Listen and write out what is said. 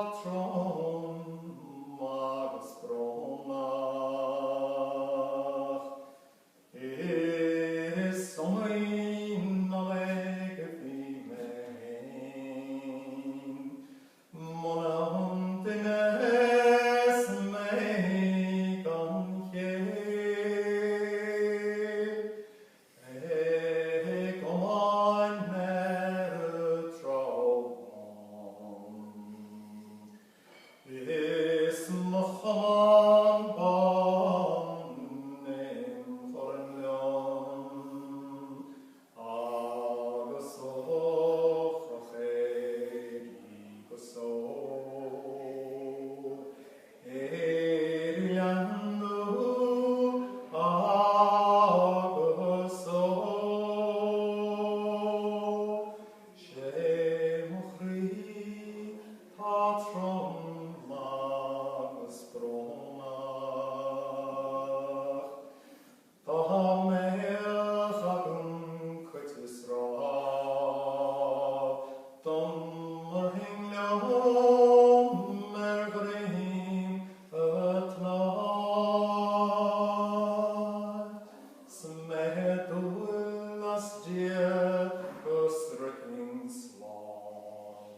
patron magus pronach, is soin alege vimein, monant in es megan Is mochan bonim fornion, agus ochrachegi guso, eriandu agus shemochri patron magus pronach, Melch agum quitus ra, Dommer hinglom mergrim et nacht, Smedul dir gusrikings long.